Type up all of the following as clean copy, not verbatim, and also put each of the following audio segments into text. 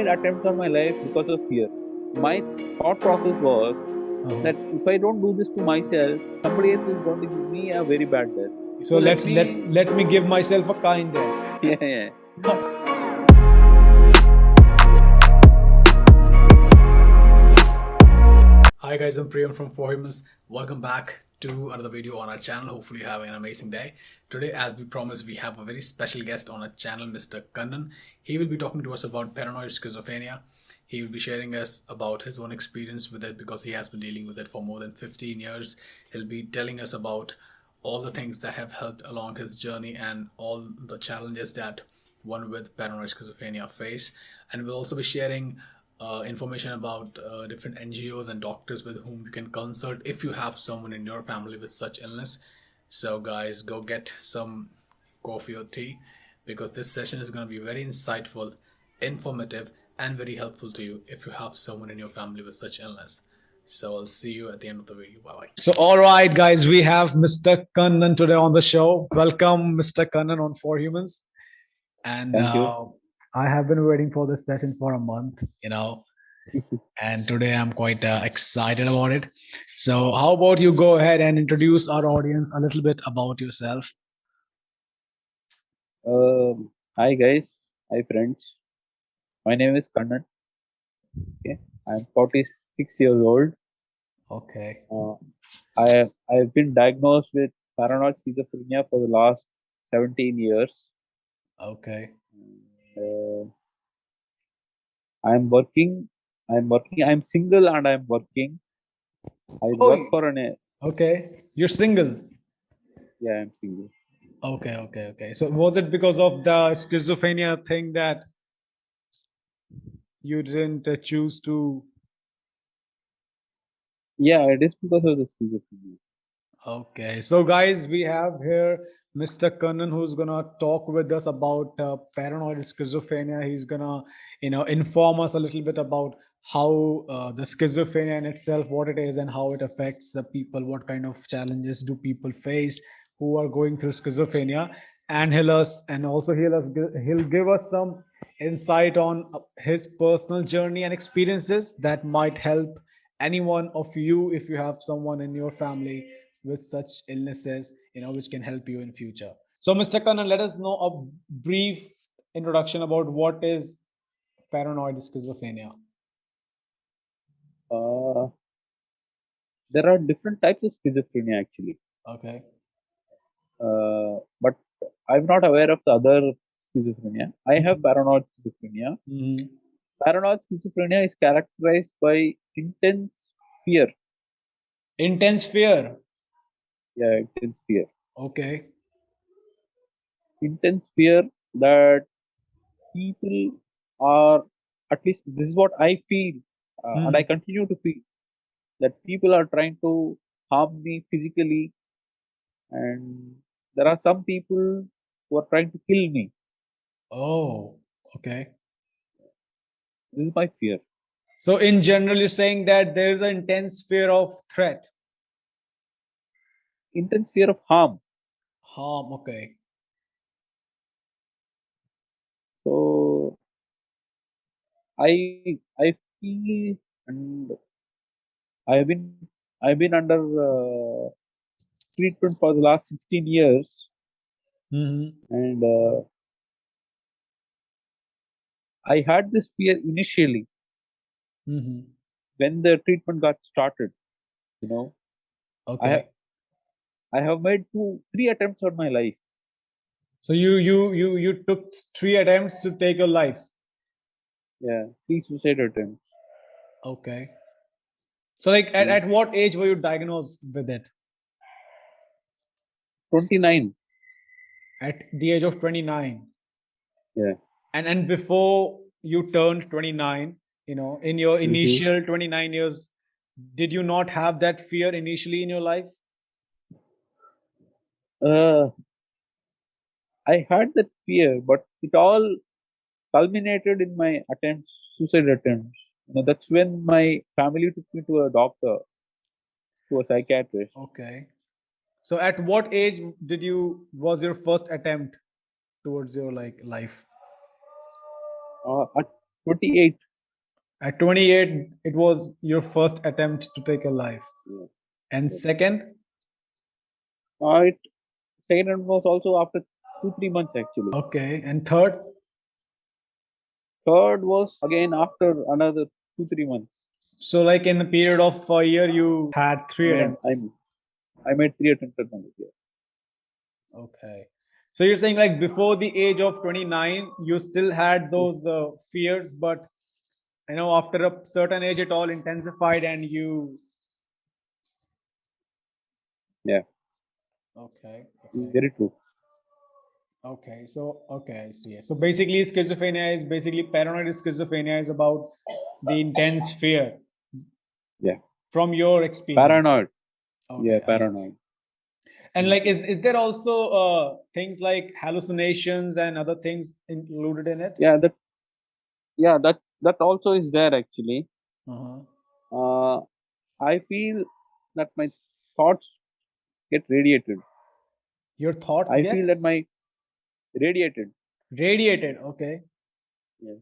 made attempts on my life because of fear. My thought process was Uh-huh. that if I don't do this to myself, somebody else is going to give me a very bad death. So So let me give myself a kind death. yeah, yeah. Hi guys, I'm Priyam from For Humans. Welcome back to another video on our channel. Hopefully you're having an amazing day. Today, as we promised, we have a very special guest on our channel, Mr. Kannan. He will be talking to us about paranoid schizophrenia. He will be sharing us about his own experience with it because he has been dealing with it for more than 15 years. He'll be telling us about all the things that have helped along his journey and all the challenges that one with paranoid schizophrenia face. And we'll also be sharing information about different NGOs and doctors with whom you can consult if you have someone in your family with such illness. So, guys, go get some coffee or tea because this session is going to be very insightful, informative, and very helpful to you if you have someone in your family with such illness. So, I'll see you at the end of the video. Bye bye. So, all right, guys, we have Mr. Kannan today on the show. Welcome, Mr. Kannan, on For Humans. And Thank you. I have been waiting for this session for a month, and today I'm quite excited about it. So, how about you go ahead and introduce our audience a little bit about yourself? Hi guys, hi friends. My name is Kannan. Okay, I'm 46 years old. Okay. I've been diagnosed with paranoid schizophrenia for the last 17 years. Okay. Uh, I'm working. I'm single and I'm working. I work Oh, for an. okay. You're single. Yeah, I'm single. Okay. So, was it because of the schizophrenia thing that you didn't choose to? Yeah, it is because of the schizophrenia. Okay, so guys, we have here Mr. Kannan who's gonna talk with us about paranoid schizophrenia. He's gonna, inform us a little bit about how the schizophrenia in itself, what it is, and how it affects the people. What kind of challenges do people face who are going through schizophrenia? And he'll give us some insight on his personal journey and experiences that might help any one of you if you have someone in your family with such illnesses, which can help you in future. So, Mr. Kannan, let us know a brief introduction about what is paranoid schizophrenia. Uh, there are different types of schizophrenia actually, Okay. but I'm not aware of the other schizophrenia. I have paranoid schizophrenia. Mhm. Paranoid schizophrenia is characterized by intense fear. Intense fear. Yeah, intense fear. Okay. Intense fear that people are, at least this is what I feel, and I continue to feel, that people are trying to harm me physically, and there are some people who are trying to kill me. Oh, okay. This is my fear. So, in general, you're saying that there is an intense fear of threat, Intense fear of harm. harm. Okay. So I feel, and I've been I've been under treatment for the last 16 years, Mm-hmm. and I had this fear initially Mm-hmm. when the treatment got started. You know, I have Okay. I have made 3 attempts on my life. So you took 3 attempts to take your life. Yeah, 3 suicide attempts. Okay. So, like, You know, at what age were you diagnosed with it? 29. At the age of 29. Yeah. And before you turned 29, in your hmm initial 29 years, did you not have that fear initially in your life? Uh, I had that fear, but it all culminated in my attempts, suicide attempts. That's when my family took me to a doctor, to a psychiatrist. Okay. So at what age was your first attempt towards your like life? At 28. At 28, it was your first attempt to take a life. Yeah. And second? It second was also after 2-3 months actually. Okay. And third? Third was again after another 2-3 months. So, like in the period of a year, you had three attempts. I made 3 attempts on it. Yeah. Okay. So you're saying like before the age of 29, you still had those fears, but after a certain age, it all intensified and you. Yeah. Okay. Very true. Okay. So, okay, I see. So basically, paranoid schizophrenia is about the intense fear. Yeah. From your experience. Paranoid. Okay, Yeah, paranoid. And like, is there also things like hallucinations and other things included in it? Yeah, that also is there actually. Uh-huh. I feel that my thoughts get radiated. Your thoughts I get feel that my radiated. radiated. Okay. Yeah.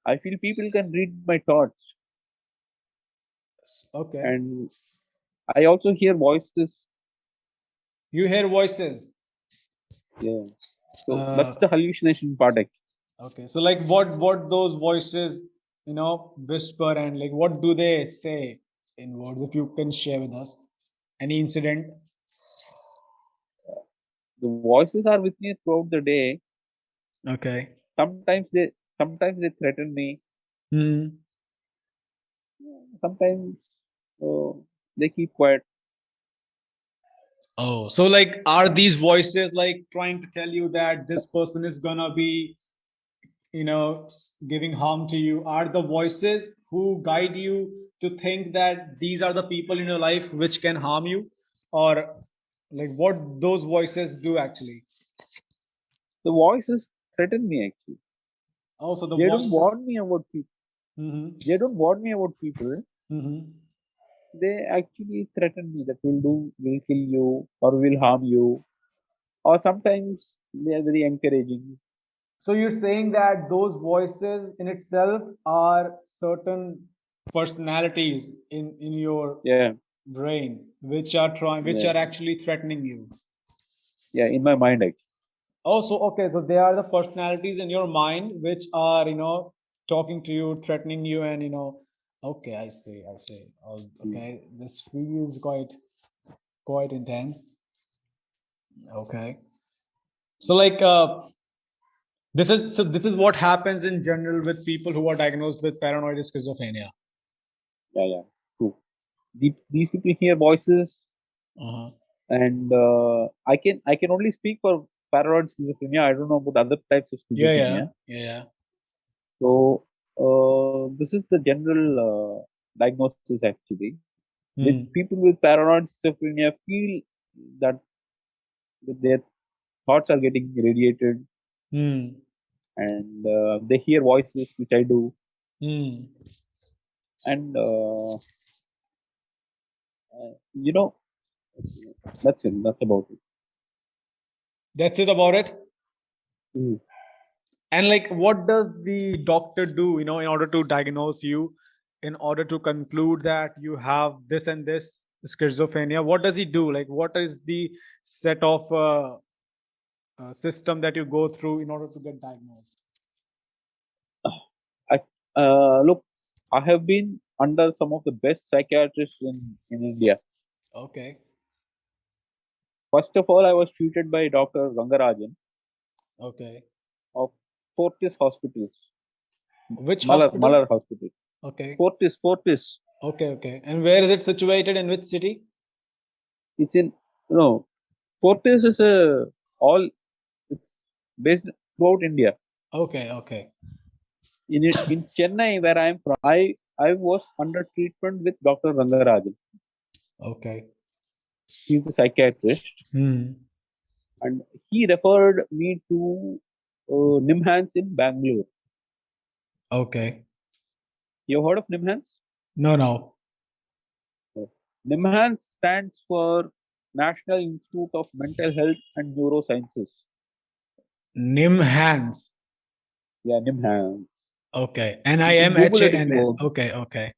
I feel people can read my thoughts. Okay. And I also hear voices. You hear voices. Yeah. So that's the hallucination part actually. Okay. So like what those voices, whisper, and like what do they say in words, if you can share with us any incident? The voices are with me throughout the day. Okay. Sometimes they threaten me. Sometimes they keep quiet. Oh, so like, are these voices like trying to tell you that this person is gonna be, giving harm to you? Are the voices who guide you to think that these are the people in your life which can harm you, or like what those voices do actually? The voices threaten me actually. Oh, so the They don't voices. warn me about people. They don't warn me about people. They actually threaten me that will kill you or will harm you. Or sometimes they are very encouraging. So you're saying that those voices in itself are certain personalities in your Yeah. brain which are Yeah. actually threatening you. Yeah, in my mind actually. Oh, so okay, so they are the personalities in your mind which are talking to you, threatening you, and okay, I see. Oh, okay, this feels quite intense. Okay, so like this is what happens in general with people who are diagnosed with paranoid schizophrenia. Yeah, true. These people hear voices, and I can only speak for paranoid schizophrenia. I don't know about other types of schizophrenia. Yeah. So this is the general diagnosis actually. With people with paranoid schizophrenia feel that their thoughts are getting radiated, and they hear voices, which I do, and you know that's it. That's about it. That's it about it. And like, what does the doctor do, in order to diagnose you, in order to conclude that you have this and this schizophrenia? What does he do? Like, what is the set of system that you go through in order to get diagnosed? Look, I have been under some of the best psychiatrists in India. Okay. First of all, I was treated by Dr. Rangarajan Okay. of Fortis Hospitals. Which Malar hospital? Hospital. Okay. Fortis. Okay. And where is it situated? In which city? It's in Fortis is it's based throughout India. Okay. In Chennai, where I am from, I was under treatment with Dr. Rangarajan. Okay. He's a psychiatrist, and he referred me to Nimhans in Bangalore. Okay. You heard of Nimhans? No. Nimhans stands for National Institute of Mental Health and Neurosciences. Nimhans. Yeah, Nimhans. Okay. You can Google it if you NIMHANS. want. Okay. Okay.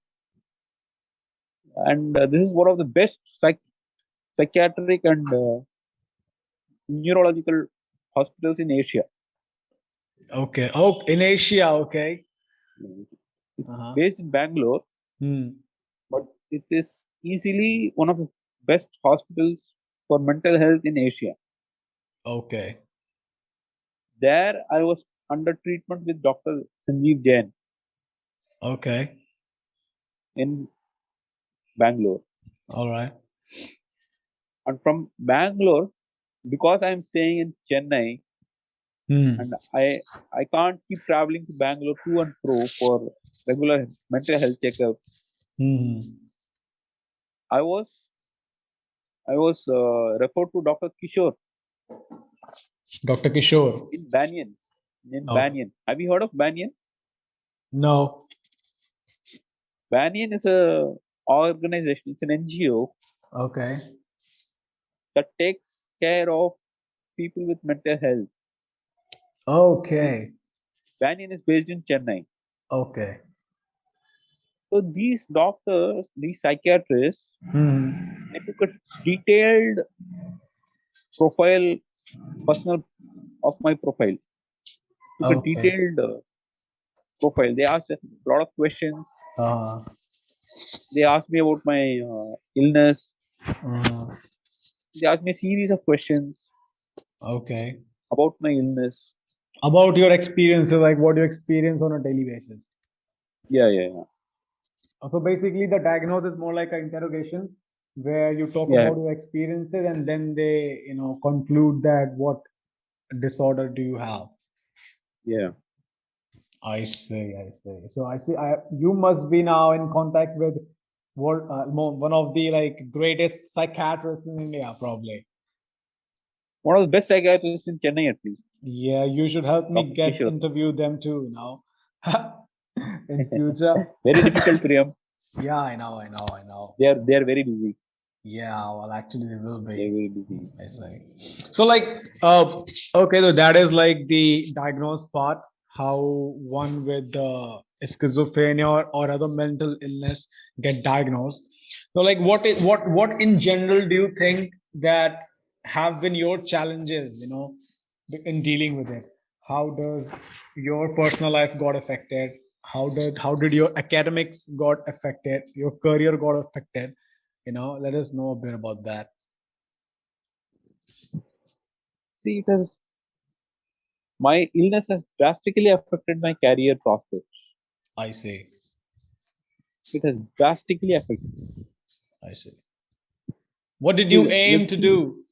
And this is one of the best psychiatric and neurological hospitals in Asia. Okay. Oh, in Asia. Okay. It's Uh-huh. based in Bangalore, Hmm. but it is easily one of the best hospitals for mental health in Asia. Okay. There, I was under treatment with Dr. Sanjeev Jain Okay. in Bangalore. All right. And from Bangalore, because I'm staying in Chennai Hmm. and I can't keep traveling to Bangalore to and fro for regular mental health checkups, Hmm. I was referred to Dr. Kishore Dr. Kishore. in Banyan. In Okay. Banyan, have you heard of Banyan? No. Banyan is a organization. It's an NGO Okay. that takes care of people with mental health. Okay. Banyan is based in Chennai. Okay. So these doctors, these psychiatrists, Hmm. they took a detailed profile, personal of my profile. Took a Okay. detailed profile. They asked a lot of questions. Uh, They asked me about my illness. uh, They asked me a series of questions okay. about my illness. About your experiences, like what you experience on a daily basis. Yeah, yeah, yeah. So basically, the diagnosis is more like an interrogation where you talk Yeah, about your experiences and then they, conclude that what disorder do you have. yeah. I see, I see. So I see. You must be now in contact with one of the like greatest psychiatrists in India, probably. One of the best psychiatrists in Chennai, at least, Yeah, you should help me Dr. get Kishore. interview them too. In future. Very difficult, Priyam. Yeah, I know, I know, I know. They are very busy. Yeah, well, actually, they will They're be. very busy. I see. So, like, okay, so that is like the diagnosed part, how one with schizophrenia or other mental illness get diagnosed. So, like, what in general do you think that have been your challenges, in dealing with it? How does your personal life got affected? How did your academics got affected? Your career got affected? Let us know a bit about that. See, my illness has drastically affected my career prospects. I see. It has drastically affected. I see. What did you See, aim let's to see. do?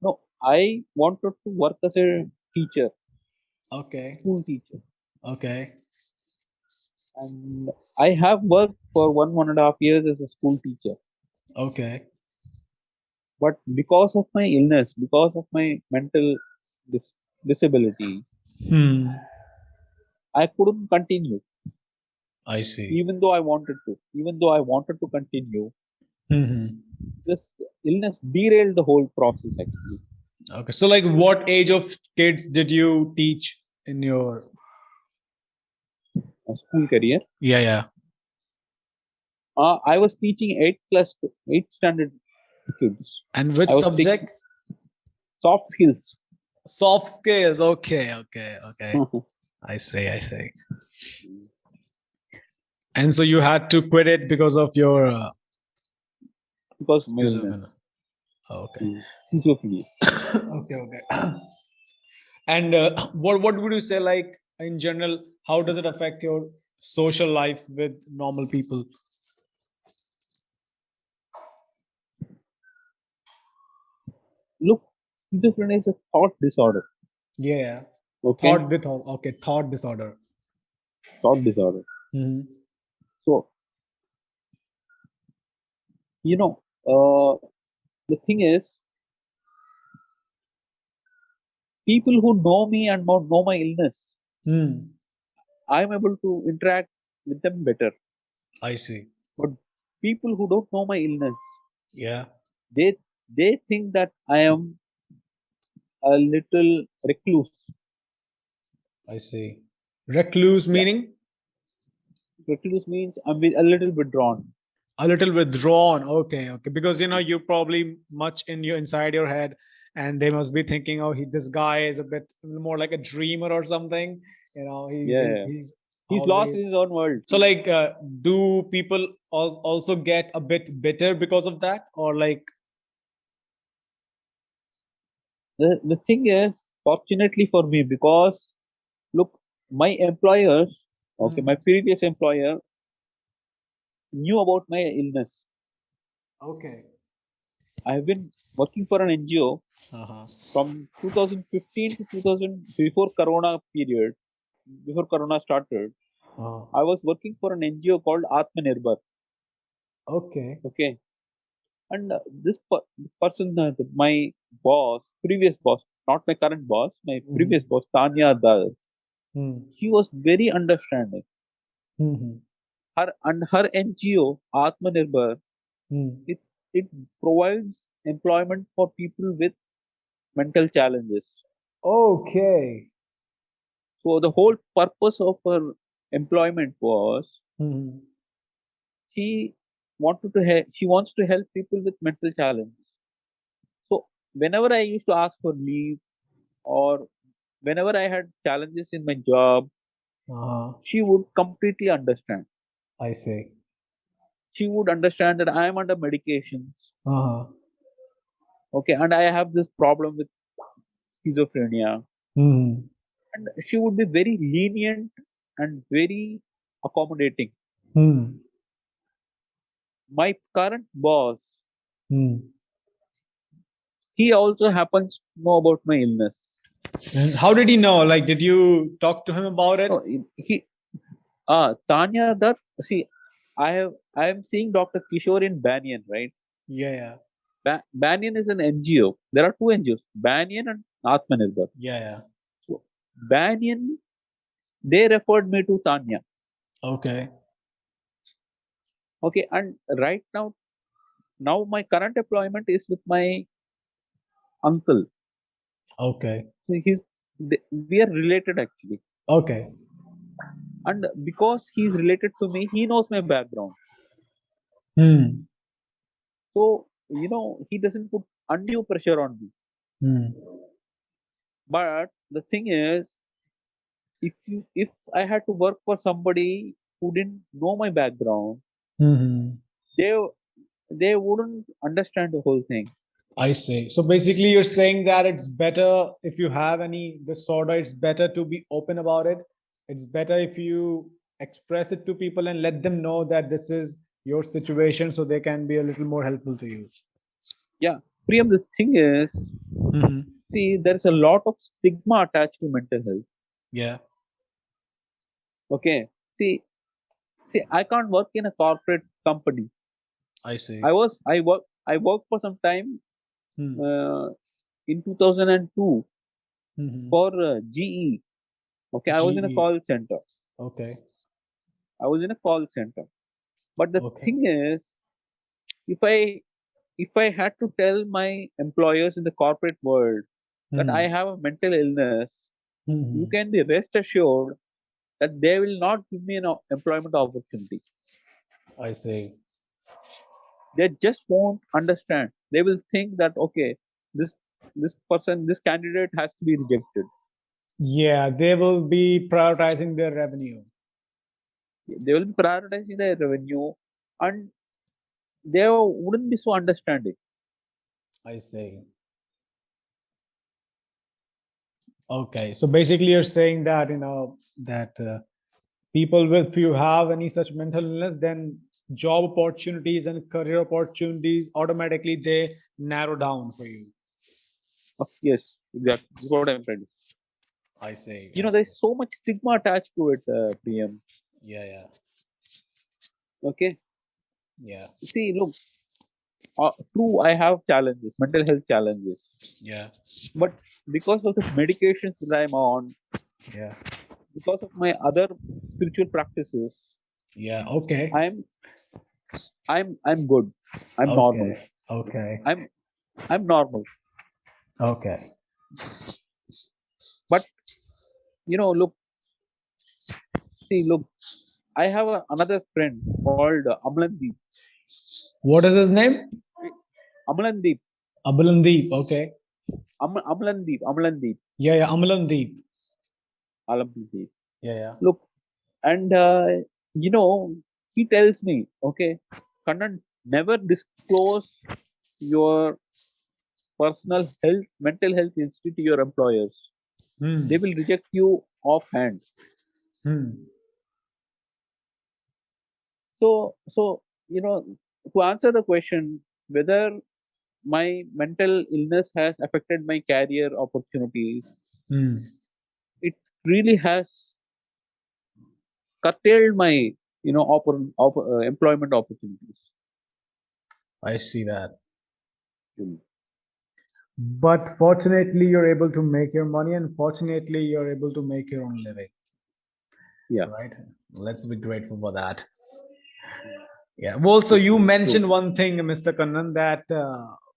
No, I wanted to work as a teacher, Okay. school teacher, Okay. and I have worked for 1.5 years as a school teacher. Okay. But because of my illness, because of my mental dis- disability, Hmm. I couldn't continue, I see. even though I wanted to. Even though I wanted to continue, Hmm. this illness derailed the whole process actually. Okay. So, like, what age of kids did you teach in your? My school career. Yeah, yeah. I was teaching 8th standard kids. And which I was taking subjects? soft skills. Soft skills. Okay. Okay. Okay. I see. I see. And so you had to quit it because of your Because of my illness. schizophrenia. Okay. Schizophrenia. Okay. Okay. And what would you say, like, in general, how does it affect your social life with normal people? Look, schizophrenia is a thought disorder. Yeah. Okay, Okay, thought disorder. thought disorder. Hmm. So you know, the thing is, people who know me and know my illness, Hmm. I'm able to interact with them better. I see. But people who don't know my illness, Yeah. they they think that I am a little recluse. I see. Recluse Yeah. meaning? Recluse means I'm a little withdrawn. A little withdrawn. Okay, okay. Because you're probably much in your inside your head, and they must be thinking, oh, this guy is a bit more like a dreamer or something. He's Yeah, he's, yeah. he's He's lost always. in his own world. So, like, do people also get a bit bitter because of that, or like? The thing is, fortunately for me, because look, my employers, okay, my previous employer knew about my illness. Okay. I've been working for an NGO Uh-huh. from 2015 to 2000, before Corona period, before Corona started. I was working for an NGO called Atmanirbhar. Okay. Okay, and person, my boss, previous boss, not my current boss, my previous boss, Tanya Dar, she was very understanding. Her NGO Atmanirbhar, it it provides employment for people with mental challenges. Okay. So the whole purpose of her employment was she she wants to help people with mental challenges. So whenever I used to ask for leave, or whenever I had challenges in my job, Uh-huh. she would completely understand. I see. She would understand that I am under medications, Uh-huh. okay, and I have this problem with schizophrenia, and she would be very lenient and very accommodating. My current boss, he also happens to know about my illness. And how did he know? Like, did you talk to him about it? No, Tanya, that see, I am seeing Dr. Kishore in Banyan, right? Yeah, yeah, Banyan is an NGO. There are two NGOs, Banyan and Atmanirbhar. yeah. So Banyan, they referred me to Tanya. Okay. Okay, and right now my current employment is with my uncle. Okay. So we are related actually, Okay. and because he's related to me, he knows my background. Hmm. So he doesn't put undue pressure on me. Hmm. But the thing is, if I had to work for somebody who didn't know my background, Hmm. they they wouldn't understand the whole thing. I see. So basically, you're saying that it's better if you have any disorder, it's better to be open about it. It's better if you express it to people and let them know that this is your situation so they can be a little more helpful to you. Yeah, Priyam, the thing is, see, there's a lot of stigma attached to mental health. Yeah. Okay, see, I can't work in a corporate company. I see. I worked for some time in 2002 for GE. Okay, I was in a GE. call center. Okay. I was in a call center. But the Okay. thing is, if I if I had to tell my employers in the corporate world that I have a mental illness, you can be rest assured that they will not give me an employment opportunity. I see. They just won't understand. They will think that okay, this this candidate has to be rejected. Yeah, they will be prioritizing their revenue. They will be prioritizing their revenue, and they wouldn't be so understanding. I see. Okay, so basically, you're saying that that people with, if you have any such mental illness, then job opportunities and career opportunities automatically they narrow down for you. Yes, exactly. That's what I'm trying to say. I see. There's so much stigma attached to it, PM. Yeah, yeah, Okay. yeah, See, look, true, I have challenges, mental health challenges, yeah, but because of the medications that I'm on, yeah, because of my other spiritual practices, yeah. Okay, I'm I'm good. I'm normal. okay, okay, I'm I'm normal. okay. But look, See, look, I have another friend called Amlandeep. What is his name? Amlandeep. Amalandeep. Okay. Amlandeep. Yeah, Amalandeep. Amlandeep. Yeah. Look, and he tells me, okay, Kannan, never disclose your personal health, mental health history to your employers. They will reject you offhand. So to answer the question whether my mental illness has affected my career opportunities, it really has curtailed my employment opportunities. I see that. Mm. But fortunately, you're able to make your money, and fortunately, you're able to make your own living. Yeah. Right? Let's be grateful for that. Yeah. Well, so you True. mentioned one thing, Mr. Kannan, that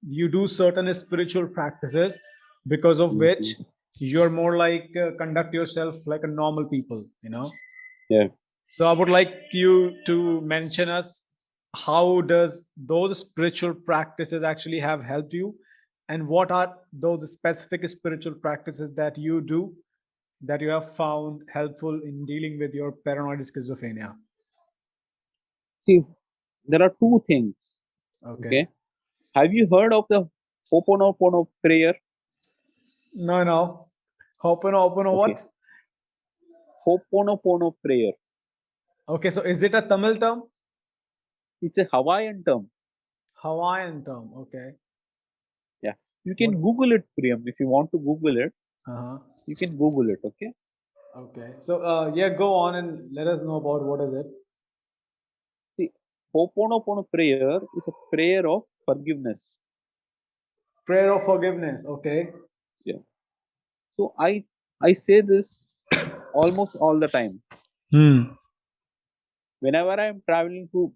you do certain spiritual practices because of which Mhm. you're more like conduct yourself like a normal people, Yeah. So I would like you to mention us how does those spiritual practices actually have helped you, and what are those specific spiritual practices that you do that you have found helpful in dealing with your paranoid schizophrenia? See, there are two things. Okay. Okay. Have you heard of the Ho'oponopono prayer? No. Open or Okay. what? Ho'oponopono prayer. Okay, so is it a Tamil term? It's a Hawaiian term. Hawaiian term. Okay. Yeah. You What? can Google it, Priyam. If you want to Google it, Uh-huh. you can Google it. Okay. Okay. So yeah, go on and let us know about what is it. See, Ho'oponopono prayer is a prayer of forgiveness. Prayer of forgiveness. Okay. Yeah. So I say this almost all the time. Hmm. Whenever I am traveling to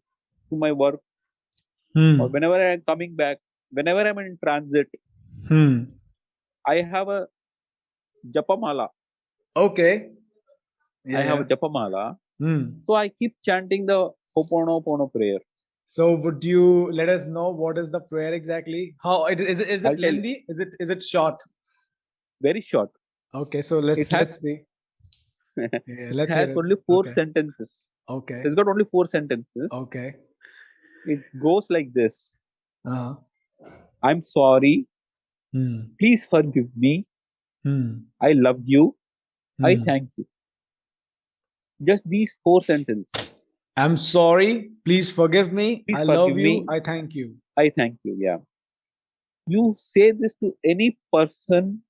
my work, or Hmm. whenever I am coming back, whenever I'm in transit, Hmm. I have a japamala. Okay. I have Yeah. a japamala. Hmm. So I keep chanting the Ho'oponopono prayer. So would you let us know what is the prayer exactly? How it is I'll it tell you, lengthy? Is it short? very short. Okay, so It let's has see. Yeah, it let's has hear it. only four Okay. sentences. Okay. It's got only four sentences. Okay. It goes like this: Uh-huh. I'm sorry. Hmm. Please forgive me. Hmm. I love you. I Hmm. thank you. Just these four sentences. I'm sorry. Please forgive me. Please I forgive love you. me. I thank you. I thank you. Yeah. You say this to any person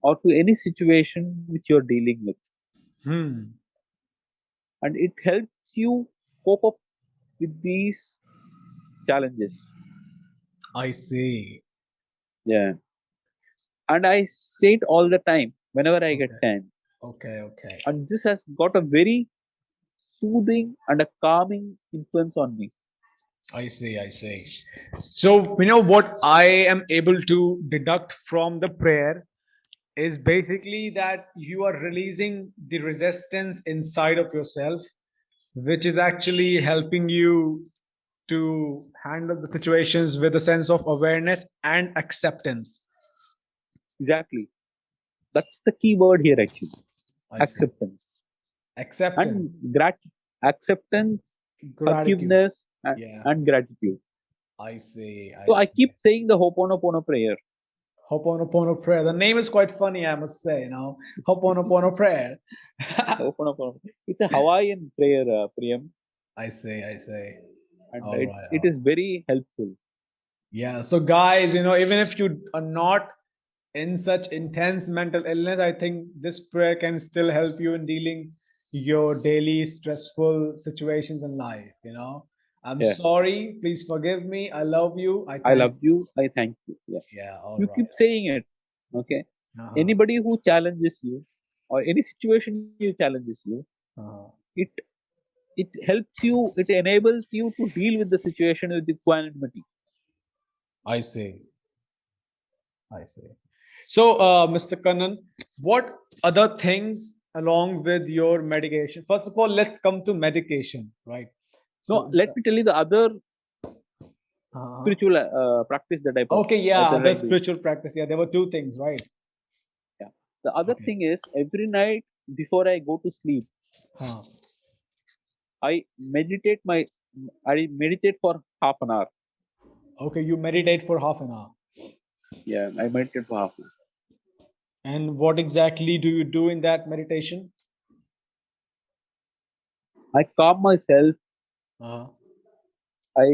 or to any situation which you're dealing with, Hmm. and it helps you cope up with these challenges. I see. Yeah. And I say it all the time whenever I get Okay. time. Okay. And this has got a very soothing and a calming influence on me. I see. So, what I am able to deduct from the prayer is basically that you are releasing the resistance inside of yourself, which is actually helping you to handle the situations with a sense of awareness and acceptance. Exactly. That's the key word here actually. I see. Acceptance. Acceptance, And acceptance, gratitude. forgiveness, Yeah, and gratitude. I So I see. keep saying the Ho'oponopono prayer. Ho'oponopono prayer. The name is quite funny, I must say. Ho'oponopono prayer. Ho'oponopono. It's a Hawaiian prayer, Priyam, I see. and All right. it is very helpful. Yeah. So, guys, even if you are not in such intense mental illness, I think this prayer can still help you in dealing your daily stressful situations in life. I'm Yeah. sorry. Please forgive me. I love you. I I thank love you. you. I thank you. Yeah. Yeah. All You right. keep saying it. Okay. Uh-huh. Anybody who challenges you or any situation you challenges you, Uh-huh. it it helps you. It enables you to deal with the situation with equanimity. I see. I see. So, Mr. Kannan, what other things along with your medication? First of all, let's come to medication, right? No, let me tell you the other spiritual practice that I Okay, yeah, that I other do. spiritual practice. Yeah, there were two things, right? Yeah. The other Okay. thing is every night before I go to sleep, Huh. I meditate for half an hour. Okay, you meditate for half an hour. Yeah, I meditate for half an hour. And what exactly do you do in that meditation? I calm myself. Uh-huh. I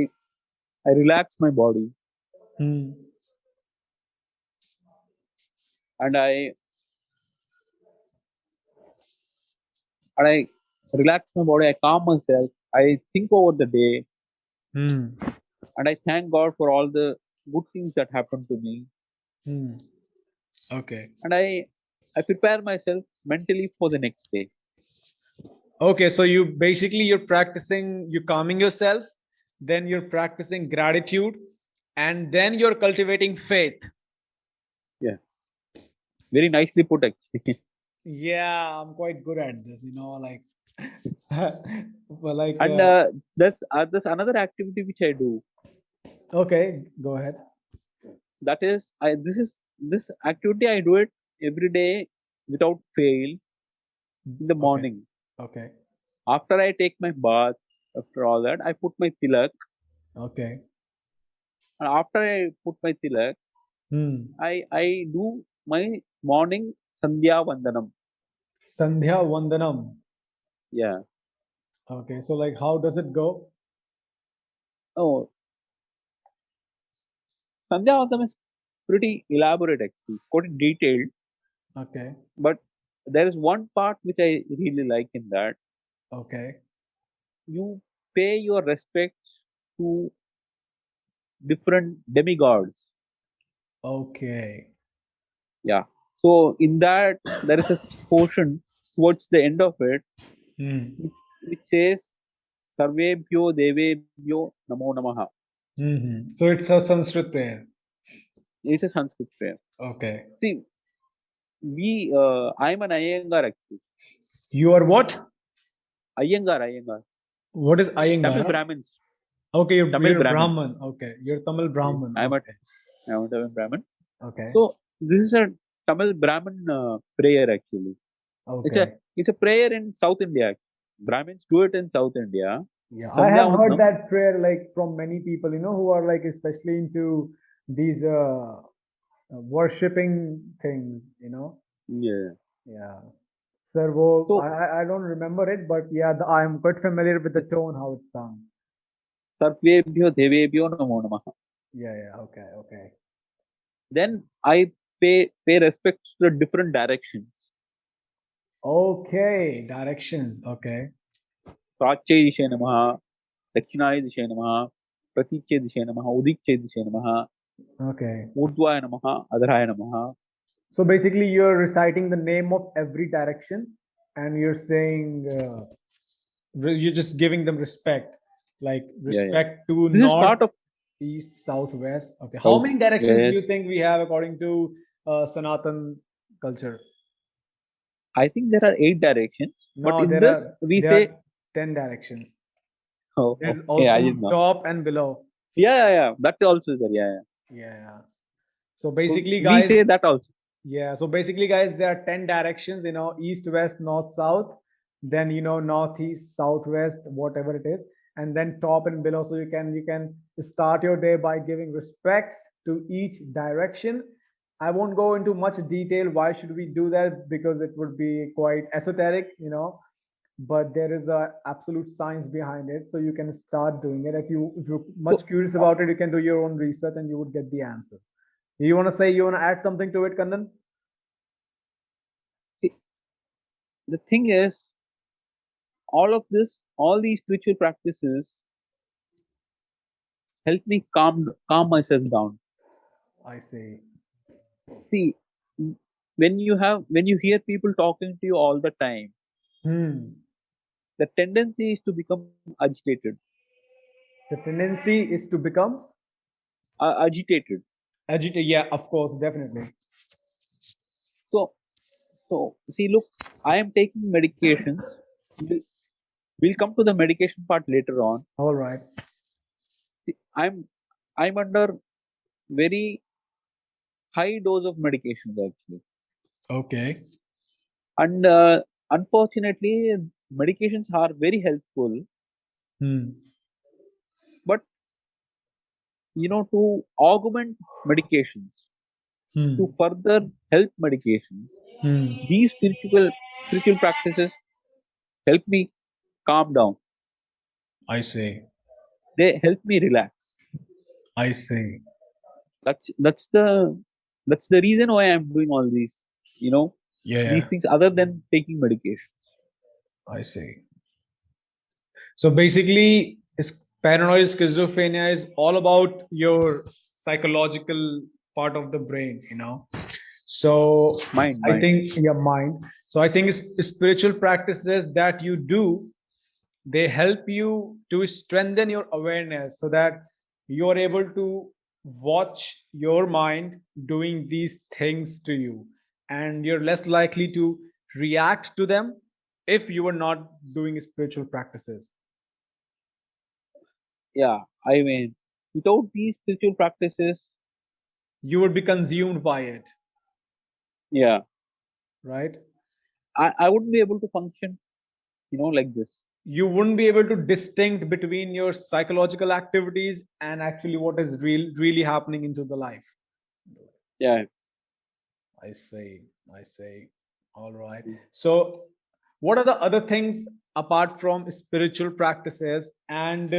I relax my body, Hmm. and I relax my body. I calm myself. I think over the day, Hmm. and I thank God for all the good things that happened to me. Hmm. Okay. And I prepare myself mentally for the next day. Okay, so you're practicing, you're calming yourself, then you're practicing gratitude, and then you're cultivating faith. Yeah, very nicely put actually. Yeah, I'm quite good at this, like, well, like, And there's another activity which I do. okay, go ahead. That is, this activity I do it every day without fail in the Okay, morning. okay, After I take my bath, after all that, I put my tilak, okay. and after I put my tilak, Hmm. I do my morning Sandhya Vandanam. Sandhya Vandanam. Yeah. Okay, so like, how does it go? Oh, Sandhya Vandanam is pretty elaborate actually, quite detailed. Okay, But there is one part which I really like in that okay, you pay your respects to different demigods. okay. Yeah. So in that there is a portion towards the end of it Hmm. which says Sarvebhyo Devebhyo Namo Namaha. Mm-hmm. So it's a Sanskrit prayer. It's a Sanskrit prayer. Okay. See, I'm an Iyengar actually. You are what? Iyengar. What is Tamil Iyengar? Brahmins. Okay, Tamil you're Brahmins. Brahman. Okay, you're Tamil Yeah, Brahman. I'm a Okay, I'm a Tamil Brahmin. okay, So this is a Tamil Brahmin prayer actually. It's a okay. it's a prayer in South India. Brahmins do it in South India. Yeah, I Sandhya have heard Vandanam. that prayer like from many people, who are like especially into these worshipping things. Yeah. Yeah. Servo, So I don't remember it, but yeah, I'm quite familiar with the tone how it sounds. Sarvebhyo Devebhyo Namo Namaha. Yeah, yeah, okay, okay. Then I pay respects to the different directions. Okay, directions. Okay. Prachye Dishe Namaha, Dakshinaye Dishe Namaha, Praticye Dishe Namaha, Udikye Dishe Namaha, Okay. Urdhvaya Namaha, Adharaya Namaha. So basically, you're reciting the name of every direction, and you're saying you're just giving them respect, like Yeah, yeah. respect to This is north, part of east, south, west. Okay. How South. many directions do you Yes. think we have according to Sanatan culture? I think there are 8 directions, but No, in there this are we there say, are 10 directions. oh, There's okay, I also didn't know. top and below. Yeah. That also is there. Yeah. Yeah. So So basically, we guys, say that also. yeah, so basically, guys, there are 10 directions, east, west, north, south, then northeast, southwest, whatever it is, and then top and below. So you can start your day by giving respects to each direction. I won't go into much detail. Why should we do that? Because it would be quite esoteric. But there is a absolute science behind it. So you can start doing it. If you're So much curious about it, you can do your own research and you would get the answers. You want to add something to it, Kandan? see, the thing is, all these spiritual practices help me calm myself down. I see. See, when you hear people talking to you all the time, Hmm. the tendency is to become agitated. The tendency is to become Agitated. agitated. Yeah, of course, definitely. So So see, look, I am taking medications. We'll, we'll come to the medication part later on. All right. See, I'm under very high dose of medications actually, Okay. and unfortunately, medications are very helpful. Hmm. But to augment medications, to Hmm. further help medications, Hmm. these spiritual practices help me calm down. I see. They help me relax. I see. That's the reason why I'm doing all these, you know, Yeah, these yeah. things other than taking medication. I see. So basically, paranoid schizophrenia is all about your psychological part of the brain. So I Mind. think your mind. So I think spiritual practices that you do, they help you to strengthen your awareness so that you are able to watch your mind doing these things to you, and you're less likely to react to them if you are not doing spiritual practices. Yeah, I mean, without these spiritual practices, You would be consumed by it, yeah, right? I wouldn't be able to function, like this. You wouldn't be able to distinct between your psychological activities and actually what is really happening into the life. Yeah. I see. I see. All right. So, what are the other things apart from spiritual practices and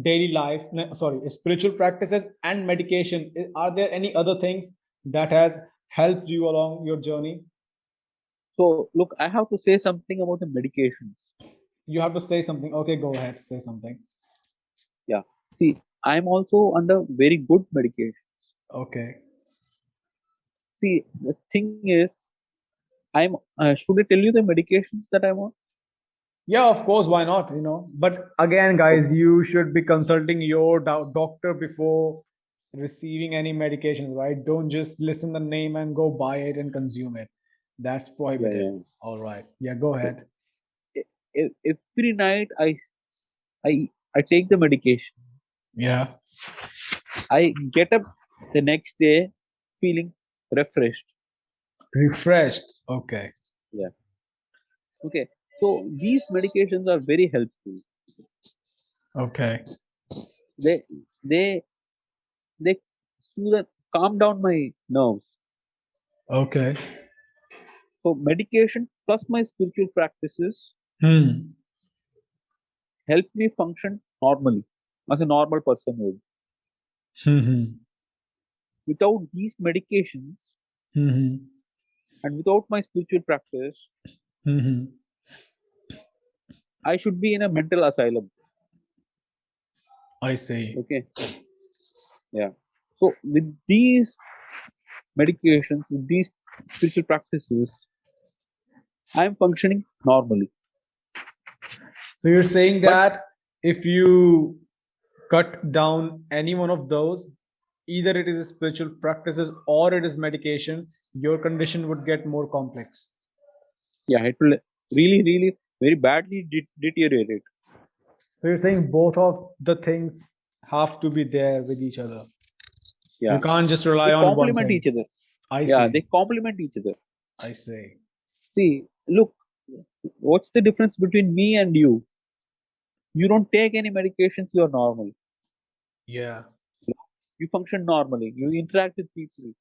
daily life? Sorry, spiritual practices and medication. Are there any other things that has helped you along your journey? So look, I have to say something about the medications. You have to say something. Okay, go ahead. Say something. Yeah. See, I'm also under very good medication. Okay. See, the thing is, should I tell you the medications that I'm on? Yeah, of course. Why not? But again, guys, Okay. you should be consulting your doctor before receiving any medications, right? Don't just listen the name and go buy it and consume it. That's Yeah, prohibited. yeah. All right. Yeah, go So ahead. every night I I take the medication. Yeah. I get up the next day feeling refreshed. Refreshed. Okay. Yeah. Okay. So these medications are very helpful. Okay. They they they calm down my nerves. Okay. So medication plus my spiritual practices Hmm. help me function normally as a normal person would. Hmm. Without these medications Hmm. and without my spiritual practice, Hmm. I should be in a mental asylum. I see. Okay. Yeah. So with these medications, with these spiritual practices, I am functioning normally. So you're saying But that if you cut down any one of those, either it is spiritual practices or it is medication, your condition would get more complex. yeah, it will really, really very badly deteriorate. So you're saying both of the things have to be there with each other. You Yeah. can't just They rely on one complement thing. each other. I Yeah, see. they complement each other. I see. See, look, what's the difference between me and you? You don't take any medications, you're normal. Yeah. You function normally. You interact with people.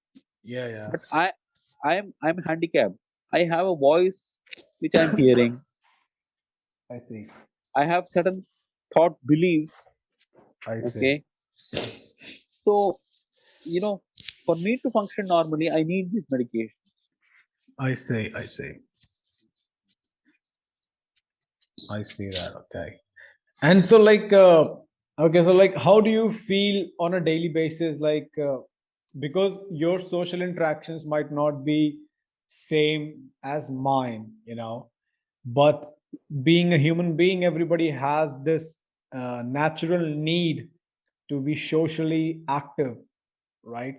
Yeah. Yeah. But I'm handicapped. I have a voice which I'm hearing. I see. I have certain thought beliefs. I see. Okay. So, you know, for me to function normally, I need this medication. I see. I see. I see that. Okay. And so, okay, so how do you feel on a daily basis? Because your social interactions might not be same as mine, but being a human being, everybody has this natural need to be socially active, right?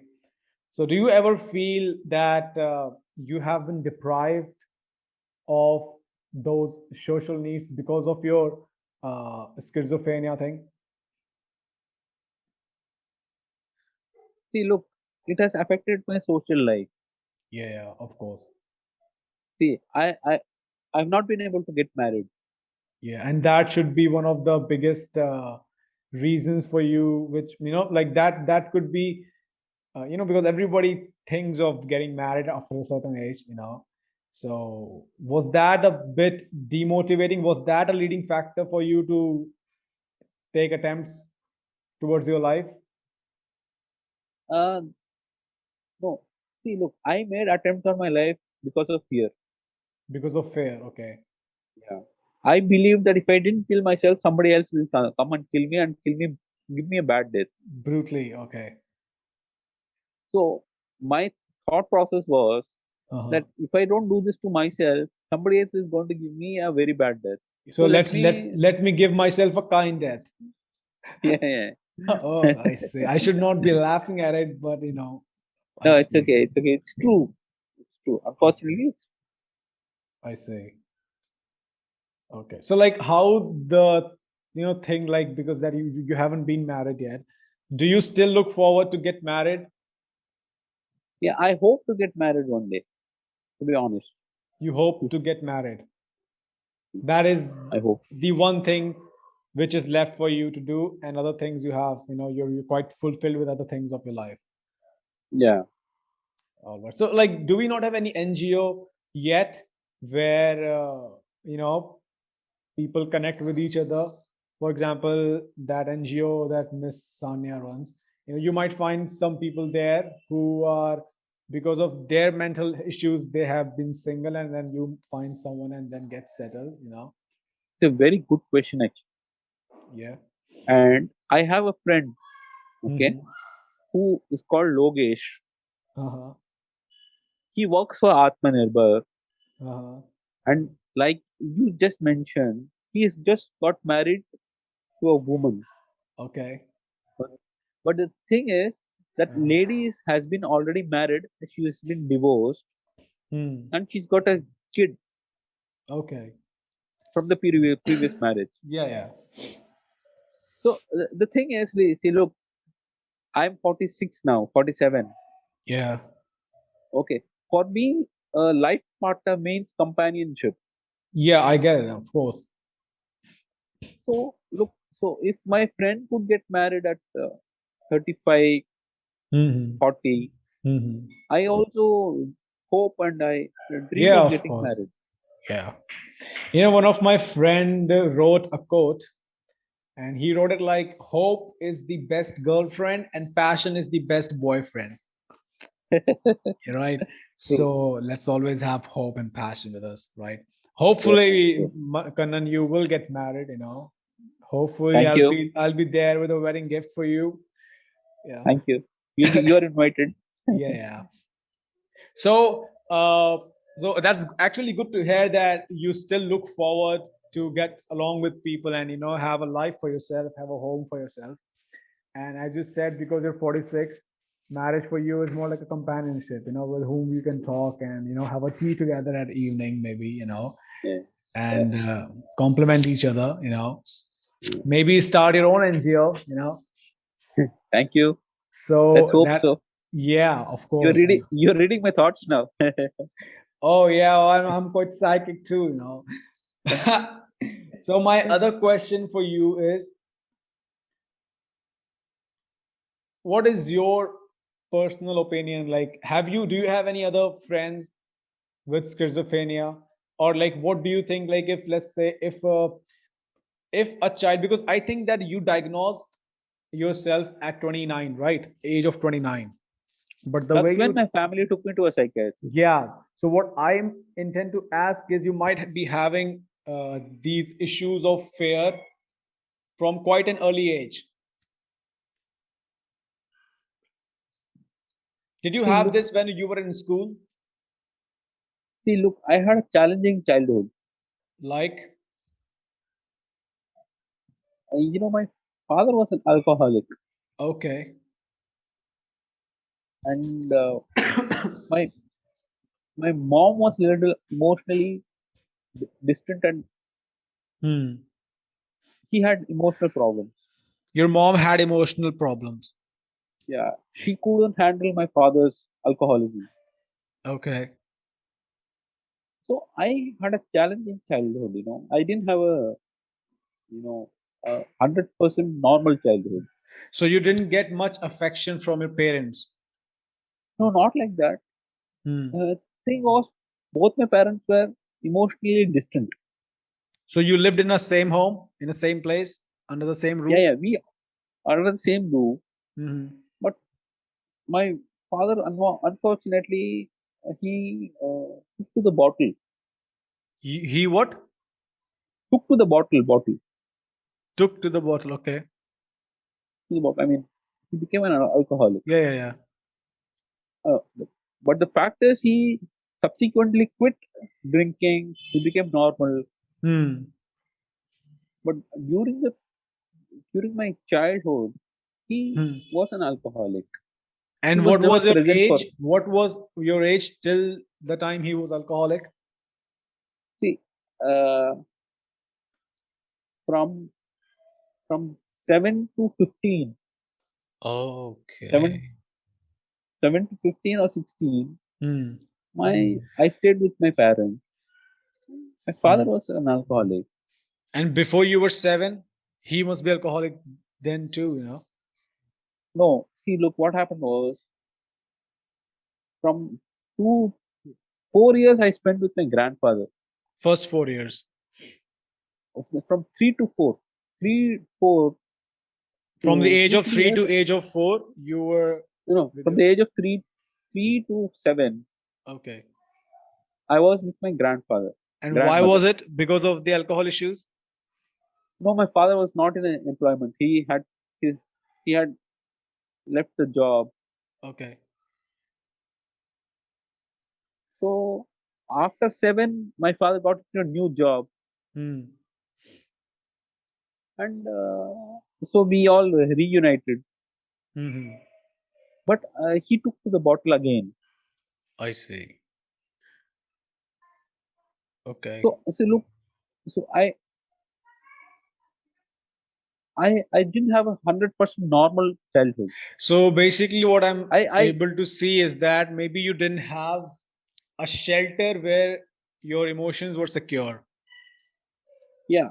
So, do you ever feel that you have been deprived of those social needs because of your schizophrenia thing? See, look, it has affected my social life. Yeah, of course. See, I've not been able to get married. Yeah, and that should be one of the biggest reasons for you, which like that could be, because everybody thinks of getting married after a certain age. So was that a bit demotivating? Was that a leading factor for you to take attempts towards your life Uh, no. See, look, I made attempts on my life because of fear. because of fear? Okay, Yeah. I believe that if I didn't kill myself, somebody else will come and kill me and give me a bad death. brutally. Okay. So my thought process was Uh-huh. that if I don't do this to myself, somebody else is going to give me a very bad death. So So let let's me, let me give myself a kind death. yeah, yeah. Oh, I see. I should not be laughing at it, but I No, it's see. okay. It's okay. It's true. It's true. I see. Unfortunately, I see. Okay. So like how the thing, like, because that you haven't been married yet. Do you still look forward to get married? yeah, I hope to get married one day. To be honest, You hope to get married. That is I hope. the one thing which is left for you to do, and other things you have, you're quite fulfilled with other things of your life. Yeah. All right. So, like, do we not have any NGO yet where people connect with each other? For example, that NGO that Miss Sanya runs, you might find some people there who are, because of their mental issues, they have been single, and then you find someone and then get settled. It's a very good question, actually. Yeah. And I have a friend, okay, Mm-hmm. who is called Logesh. Uh-huh. He works for Atmanirbhar, Uh-huh. and like you just mentioned, he has just got married to a woman. Okay. But the thing is that Uh-huh. lady has been already married. She has been divorced, Hmm. and she's got a kid Okay. from the previous marriage. Yeah, yeah. So the thing is, see, look, I'm 46 now, 47. Yeah. Okay, for me, a life partner means companionship. Yeah, I get it, of course. So look, so if my friend could get married at 35, Mm-hmm. 40, Mm-hmm. I also hope and I dream Yeah, of of getting course. married. Yeah. One of my friend wrote a quote, and he wrote it like, hope is the best girlfriend and passion is the best boyfriend. Right? True. So let's always have hope and passion with us, right? Yeah, Hopefully, true. Kannan, you will get married. Hopefully, Thank you. I'll be there with a wedding gift for you. Yeah. Thank you. You're invited. Yeah, yeah. So, so that's actually good to hear that you still look forward to get along with people and have a life for yourself, have a home for yourself. And as you said, because you're 46, marriage for you is more like a companionship, with whom you can talk and have a tea together at evening, maybe, Yeah, yeah. and complement each other. Maybe start your own NGO. Thank you. Let's So hope that, so. yeah, of course. You're reading my thoughts now. Oh yeah, well, I'm quite psychic too. So my other question for you is, what is your personal opinion? Like, do you have any other friends with schizophrenia, or like, what do you think? Like, if let's say if a child, because I think that you diagnosed yourself at 29, right? Age of 29. But the That's way when you, my family took me to a psychiatrist. yeah. So what I intend to ask is, you might be having these issues of fear from quite an early age. Did you See, have look, this when you were in school? I had a challenging childhood. Like, My father was an alcoholic, okay. and my mom was a little emotionally. distant, and he had emotional problems. Your mom had emotional problems. Yeah, she couldn't handle my father's alcoholism. Okay. So I had a challenging childhood. I didn't have you know, 100% normal childhood. So you didn't get much affection from your parents. No, not like that. Thing was, both my parents were emotionally distant. So you lived in the same home, in the same place, under the same roof? Yeah, we are under the same roof, but my father, unfortunately, he took to the bottle. He what? Took to the bottle. Took to the bottle. Okay. To the bottle. I mean, he became an alcoholic. Yeah. Uh, but the fact is, he subsequently quit drinking. He became normal. But during my childhood, he was an alcoholic. And He was what never was your present for. age? What was your age till the time he was alcoholic? See, from 7 to 15. Okay. 7 to 15 or 16. I stayed with my parents. My father was an alcoholic. And before you were 7, he must be alcoholic then too. No, see, look, what happened was, from 4 years I spent with my grandfather. First 4 years. From 3 to 4. 3, 4. From the age of 3 years, to age of 4, you were. from the age of 3 to 7. Okay. I was with my grandfather. And why was it? Because of the alcohol issues? No, my father was not in employment. He had left the job. Okay. So after 7, my father got a new job, and so we all reunited. But he took to the bottle again. I see. Okay. So look, so I didn't have 100% normal childhood. So basically, what I'm able to see is that maybe you didn't have a shelter where your emotions were secure. Yeah.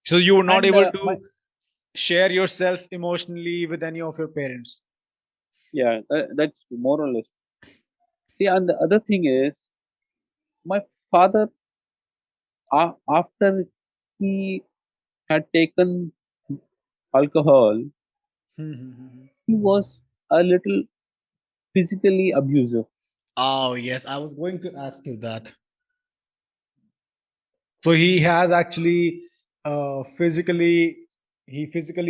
So you were not able to share yourself emotionally with any of your parents. Yeah, that's more or less. See, and the other thing is, my father, after he had taken alcohol, he was a little physically abusive. Oh, yes. I was going to ask you that. So he has actually physically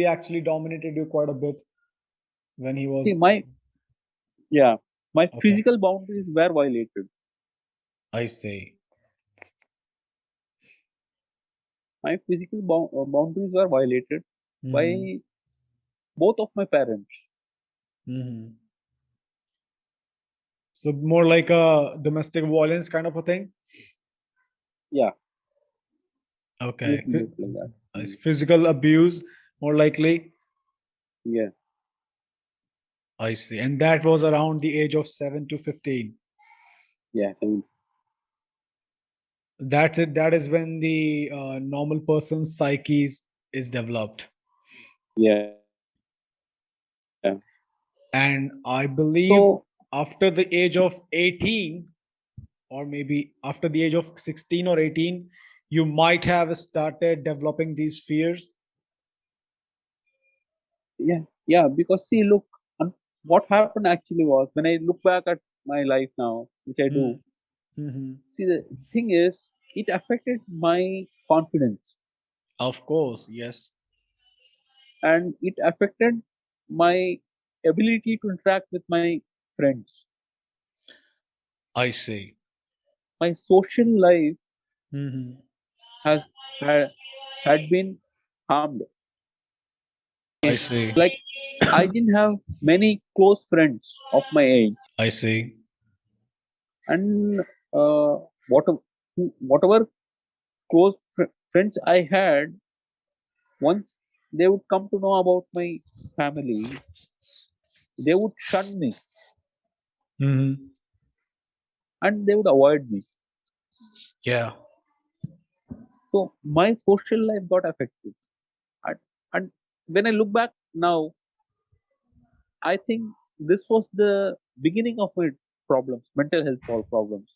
actually dominated you quite a bit when he was. See, my physical boundaries were violated. I see. My physical boundaries were violated by both of my parents. So more like a domestic violence kind of a thing. Yeah. Okay. Like that. Physical abuse, more likely. Yeah. I see. And that was around the age of 7 to 15. Yeah. That's it. That is when the normal person's psyche is developed. Yeah. And I believe after the age of 18, or maybe after the age of 16 or 18, you might have started developing these fears. Yeah. Because see, look, what happened actually was, when I look back at my life now, which I do, see, the thing is, it affected my confidence. Of course, yes. And it affected my ability to interact with my friends. I see. My social life had been harmed. I see. Like, I didn't have many close friends of my age. I see. And whatever whatever close friends I had, once they would come to know about my family, they would shun me Mm-hmm. and they would avoid me. Yeah. So my social life got affected. And, and when I look back now, I think this was the beginning of my problems, mental health problems.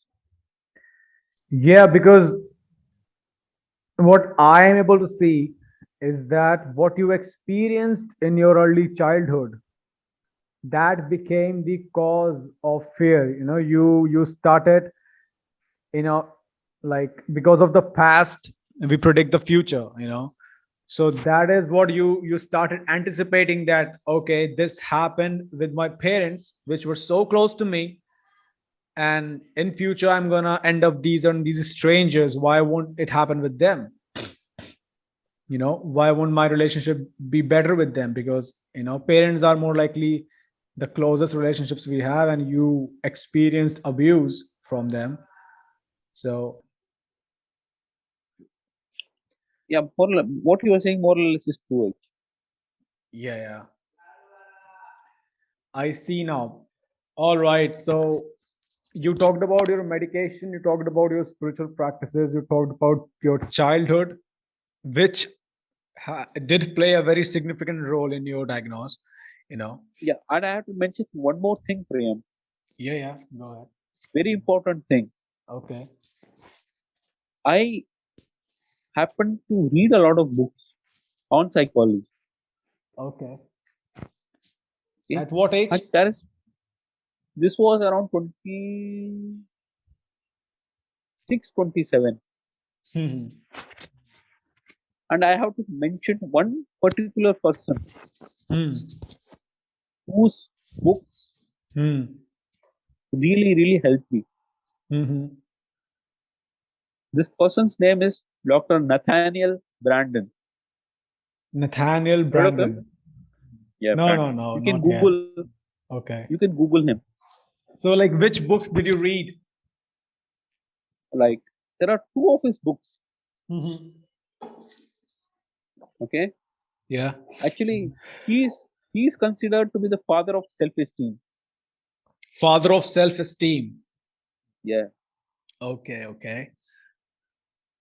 Yeah, because what I am able to see is that what you experienced in your early childhood, that became the cause of fear. You started, you know, like, because of the past, We predict the future, so that is what you started anticipating, that okay, this happened with my parents which were so close to me, and in future I'm gonna end up these and these strangers. Why won't it happen with them? Why won't my relationship be better with them? Because parents are more likely the closest relationships we have, and you experienced abuse from them. So Yeah, what you are saying more or less is true. yeah, I see now. All right, so you talked about your medication, you talked about your spiritual practices, you talked about your childhood, which did play a very significant role in your diagnosis. Yeah, and I have to mention one more thing, Priyam. Yeah, go ahead. Very important thing. Okay. I happen to read a lot of books on psychology. Okay. Okay? At what age? And this was around 26, 27. Hmm. And I have to mention one particular person Hmm. whose books Hmm. really, really helped me. Hmm. This person's name is Dr. Nathaniel Brandon. Nathaniel Heard of him? Brandon. Yeah, No, Brandon. no, no, You can not yet. Google. Okay. You can Google him. So, like, which books did you read? Like there are two of his books. Mm-hmm. Okay, Yeah. actually, he's considered to be the father of self-esteem. Father of self-esteem. Yeah, Okay.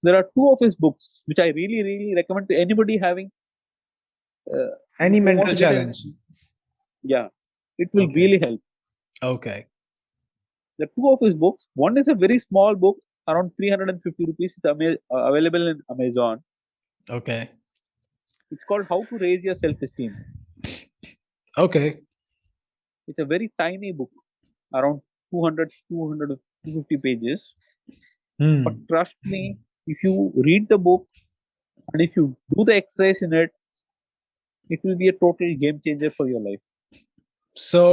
there are two of his books which I really, really recommend to anybody having. Any Who want mental to get challenge. yeah, it will Okay. really help. Okay. The two of his books. One is a very small book, around 350 rupees. It's available in Amazon. Okay. It's called How to Raise Your Self-Esteem. Okay. It's a very tiny book, around 250 pages. But Hmm. trust me, if you read the book and if you do the exercise in it, it will be a total game changer for your life. So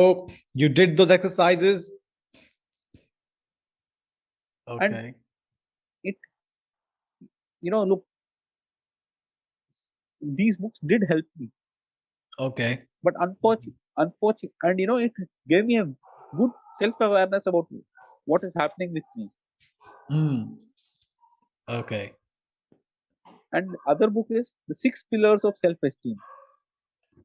you did those exercises. And Okay. it, look, these books did help me. Okay. But unfortunately, and it gave me a good self-awareness about what is happening with me. Hmm. Okay. And the other book is The Six Pillars of Self-Esteem.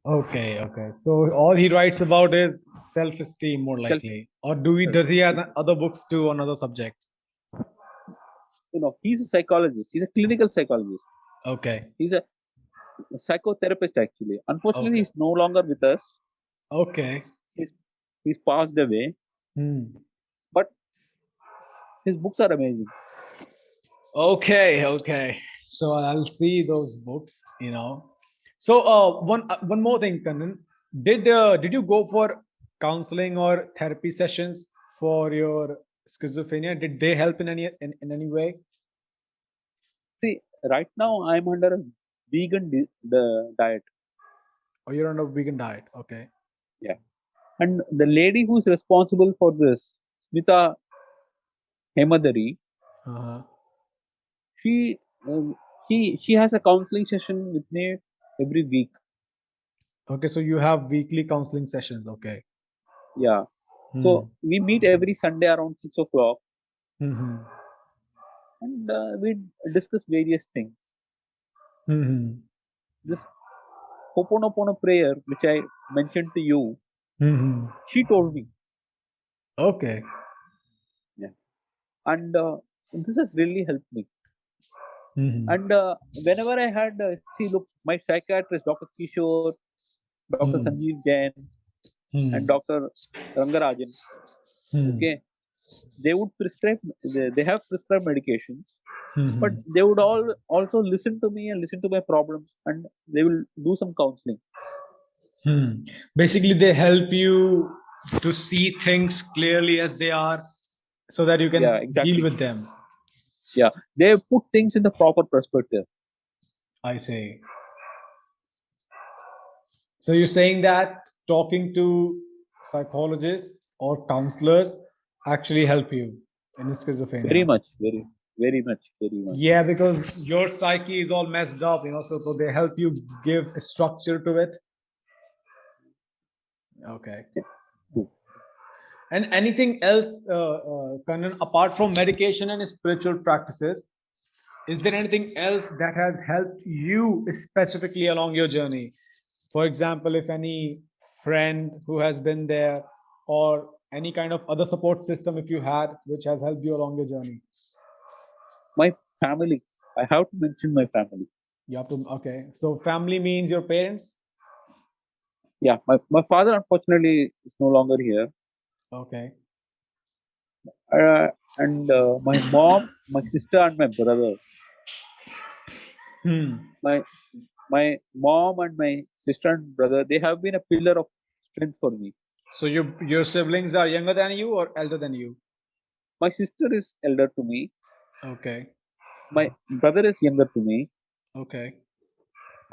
Okay. So all he writes about is self-esteem, more Self, likely, or does he has other books too on other subjects? he's a psychologist. He's a clinical psychologist. Okay. He's a psychotherapist actually. Unfortunately, Okay. he's no longer with us. Okay. He's passed away. Hmm. But his books are amazing. Okay. So I'll see those books. So one more thing, Kannan. Did you go for counseling or therapy sessions for your schizophrenia? Did they help in any way? See, right now I'm under a vegan the diet. Or you're on a vegan diet? Okay. Yeah. And the lady who's responsible for this, Smita Hemadari, Uh-huh. she she has a counseling session with me every week. Okay, so you have weekly counseling sessions. Okay. Yeah. Hmm. So we meet every Sunday around 6 o'clock. Mm-hmm. and we discussed various things. Mm-hmm. This Hoponopono prayer, which I mentioned to you, Mm-hmm. she told me, Okay. yeah, and this has really helped me. Mm-hmm. And whenever I had, see, look, my psychiatrist, Dr. Kishore, Dr. Mm-hmm. Sanjeev Jain, and Mm-hmm. Dr. Rangarajan, okay, they would prescribe, they have prescribed medications, but Mm-hmm. they would all also listen to me and listen to my problems, and they will do some counseling. Basically, they help you to see things clearly as they are so that you Yeah, can deal exactly. with them. Yeah, they put things in the proper perspective. I see. So you're saying that talking to psychologists or counselors actually help you in Very schizophrenia? much, very much, very much. Yeah, because your psyche is all messed up, so they help you give a structure to it. Okay. Yeah. True. And anything else, Kannan, apart from medication and spiritual practices, is there anything else that has helped you specifically along your journey? For example, if any friend who has been there, or any kind of other support system if you had, which has helped you along your journey. My family, I have to mention my family. You have to, okay. So family means your parents? Yeah, my father unfortunately is no longer here. Okay. And my mom, my sister, and my brother. Hmm. My mom and my sister and brother, they have been a pillar of strength for me. So your siblings are younger than you or elder than you? My sister is elder to me. Okay. My brother is younger to me, Okay.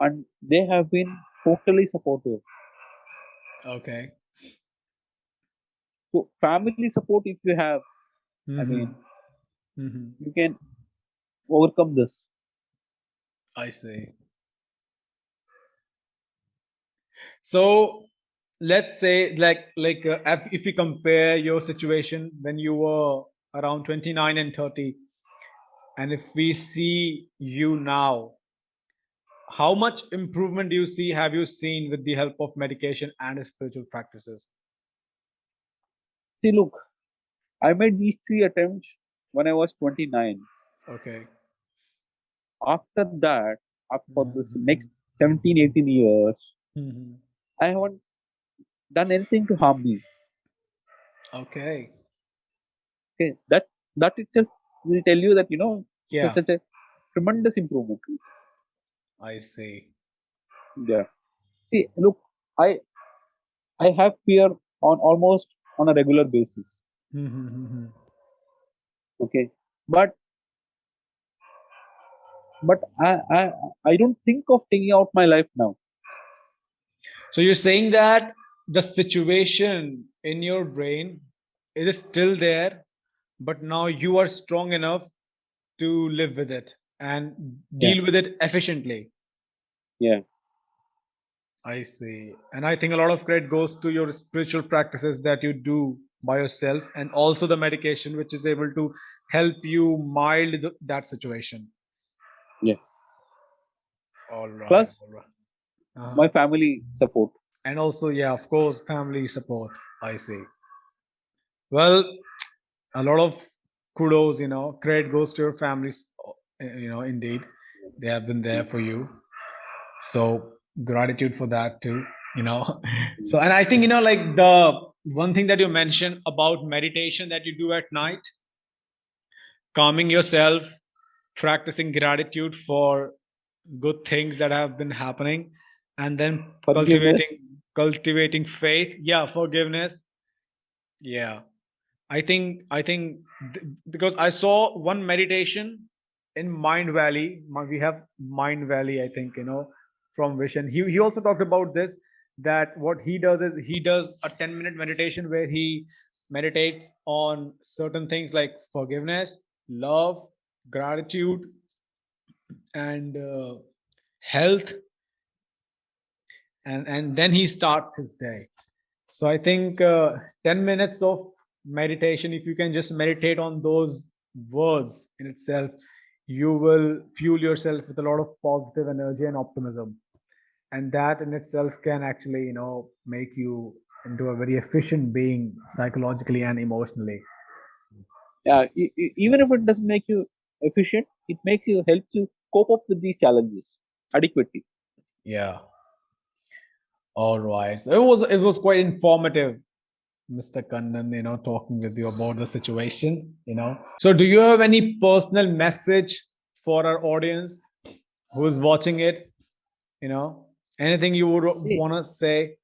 and they have been totally supportive. Okay. So family support, if you have, I Mm-hmm. mean, Mm-hmm. you can overcome this. I see. So let's say if we compare your situation when you were around 29 and 30, and if we see you now, how much improvement do you see, have you seen with the help of medication and spiritual practices? See, look, I made these three attempts when I was 29. Okay. After that, for this Mhm. next 17, 18 years, Mhm. I haven't done anything to harm me. Okay. Okay, that itself will tell you that Yeah, such a tremendous improvement. I see. Yeah. See, look, I I have fear on almost on a regular basis. Mhm. Okay, but but I don't think of taking out my life now. So you're saying that the situation in your brain is still there, but now you are strong enough to live with it and Yeah, deal with it efficiently. yeah. I see. And I think a lot of credit goes to your spiritual practices that you do by yourself, and also the medication, which is able to help you mild that situation. Yeah. All right. Plus, All right. Uh-huh. my family support. And also, yeah, of course, family support. I see. Well, a lot of kudos, credit goes to your families, indeed. They have been there for you. So gratitude for that too, you know. So, and I think, like the one thing that you mentioned about meditation that you do at night, calming yourself, practicing gratitude for good things that have been happening, and then Forgiveness. cultivating faith. Yeah, forgiveness. Yeah. I think because I saw one meditation in Mind Valley. We have Mind Valley, I think, from Vision. He also talked about this, that what he does is he does a 10-minute meditation where he meditates on certain things like forgiveness, love, gratitude, and health, and then he starts his day. So I think 10 minutes of meditation, if you can just meditate on those words in itself, you will fuel yourself with a lot of positive energy and optimism. And that in itself can actually, make you into a very efficient being psychologically and emotionally. Yeah, even if it doesn't make you efficient, it makes you helps you cope up with these challenges adequately. Yeah. All right. So it was quite informative, Mr. Kannan, talking with you about the situation. So do you have any personal message for our audience who is watching it? Anything you would See, want to say?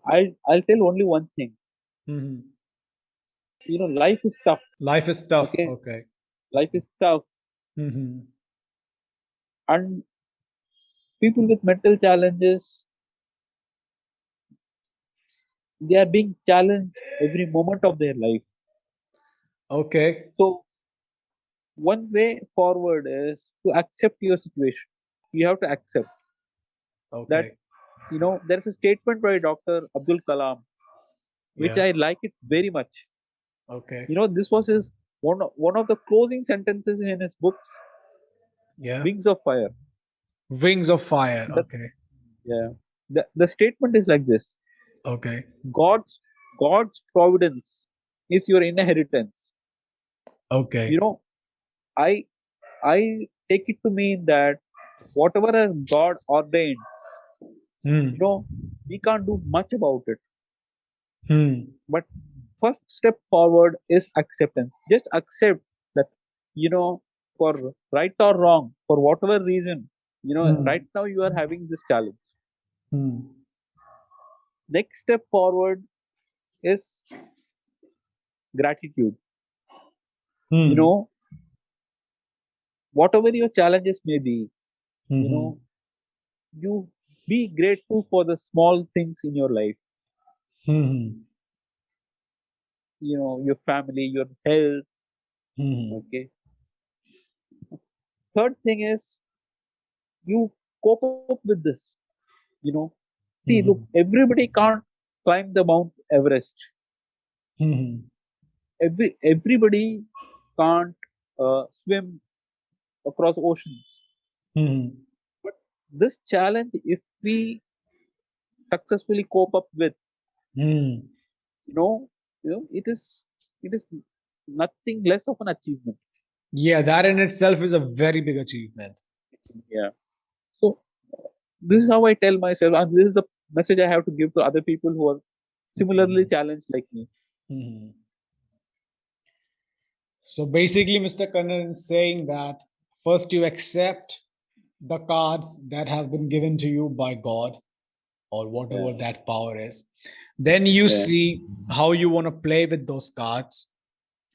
I'll tell only one thing. Mhm. Life is tough. Life is tough. Okay, Okay. life is tough, Mhm. and people with mental challenges, they are being challenged every moment of their life. Okay. So one way forward is to accept your situation. You have to accept that. Okay. There's a statement by Dr. Abdul Kalam, which Yeah. I like it very much. Okay. This was his one of the closing sentences in his books, Yeah. Wings of Fire. Wings of fire. The, Okay. yeah, the statement is like this: Okay. God's God's providence is your inheritance. Okay. You know, I I take it to mean that whatever has God ordained, Hmm. we can't do much about it. Hmm. But first step forward is acceptance. Just accept that, you know, for right or wrong, for whatever reason, right Hmm. now you are having this challenge. Hmm. Next step forward is gratitude. You Hmm. know, whatever your challenges may be, you Hmm. know, you be grateful for the small things in your life, Hmm. your family, your health. Hmm. Okay. Third thing is you cope up with this. You know, See, look, Hmm. everybody can't climb the Mount Everest. Hmm. Everybody can't swim across oceans. Hmm. But this challenge, if we successfully cope up with, Hmm. you know, it is nothing less of an achievement. Yeah, that in itself is a very big achievement. Yeah. So this is how I tell myself, and this is the message I have to give to other people who are similarly challenged like me. Hmm. So basically, Mr. Kannan is saying that first you accept the cards that have been given to you by God or whatever Yeah. that power is. Then you Yeah. see how you want to play with those cards.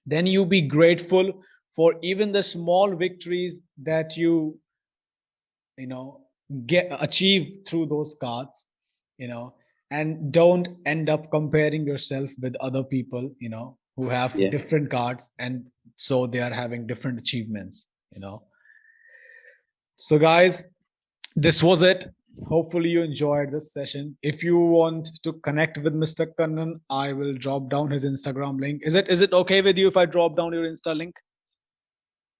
Then you be grateful for even the small victories that you know get achieve through those cards, and don't end up comparing yourself with other people, who have Yeah. different cards, and so they are having different achievements. So guys, this was it. Hopefully you enjoyed this session. If you want to connect with Mr. Kannan, I will drop down his Instagram link. Is it okay with you if I drop down your Insta link?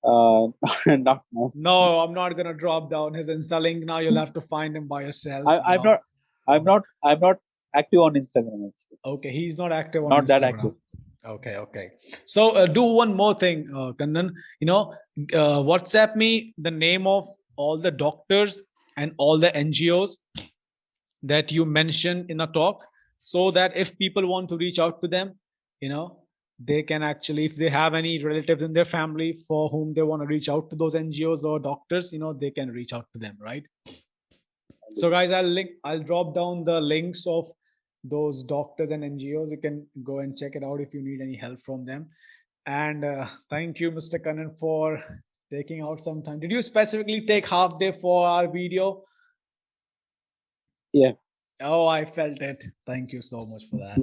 Uh, not now. No, I'm not gonna drop down his Insta link now. You'll have to find him by yourself. I'm not. I'm not active on Instagram. Actually. Okay, he's not active on Not that active. Instagram. Okay. So do one more thing, Kannan. WhatsApp me the name of all the doctors and all the NGOs that you mentioned in a talk, so that if people want to reach out to them, they can actually, if they have any relatives in their family for whom they want to reach out to those NGOs or doctors, they can reach out to them, right? So guys, I'll drop down the links of those doctors and NGOs. You can go and check it out if you need any help from them. And thank you, Mr. Kannan, for taking out some time. Did you specifically take half day for our video? Yeah. Oh, I felt it. Thank you so much for that.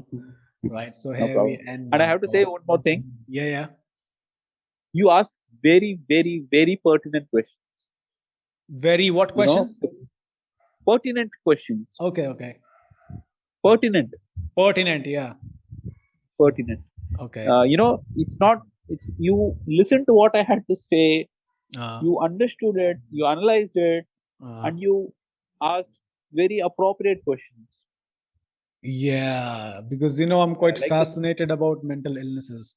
Right. So No here we problem. end And I our have to say talk. one more thing. Yeah. You asked very, very, very pertinent questions. Very what questions? Pertinent questions. Okay. Pertinent. Pertinent, yeah. Pertinent. Okay. It's not it's you listened to what I had to say, Uh, you understood it, you analyzed it, and you asked very appropriate questions. yeah, because I'm I quite like the fascinated about mental illnesses.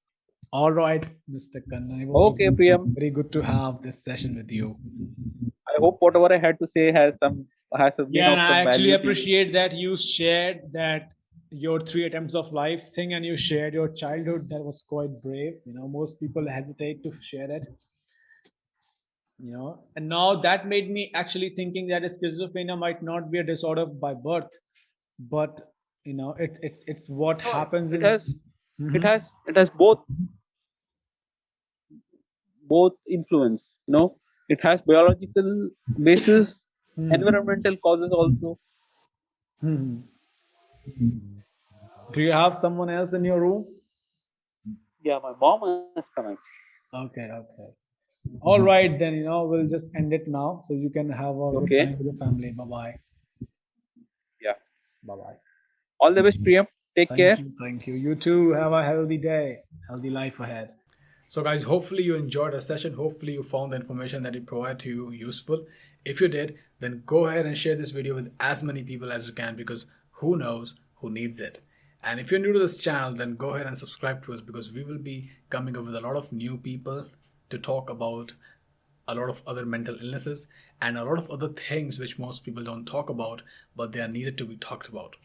All right, Mr. Kannan, it was okay, Priyam. very good to have this session with you. I hope whatever I had to say has been Yeah, of and I some actually value to you. appreciate that you shared that your 3 attempts of life thing, and you shared your childhood. That was quite brave. Most people hesitate to share it. And now that made me actually thinking that schizophrenia might not be a disorder by birth, but it's what No, happens it in. has it Mhm. has it has both influence. It has biological basis, environmental causes also. Mhm. Do you have someone else in your room? Yeah, my mom has come actually. Okay, okay. All right, then, we'll just end it now so you can have a good Okay. time with your family. Bye bye. Yeah. Bye bye. All the best, Priyam. Take Thank care. you. Thank you. You too. Have a healthy day, healthy life ahead. So guys, hopefully you enjoyed our session. Hopefully you found the information that we provide to you useful. If you did, then go ahead and share this video with as many people as you can, because who knows who needs it. And if you're new to this channel, then go ahead and subscribe to us, because we will be coming up with a lot of new people to talk about a lot of other mental illnesses and a lot of other things which most people don't talk about, but they are needed to be talked about.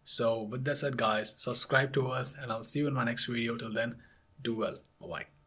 So with that said, guys, subscribe to us and I'll see you in my next video. Till then, do well. Bye bye.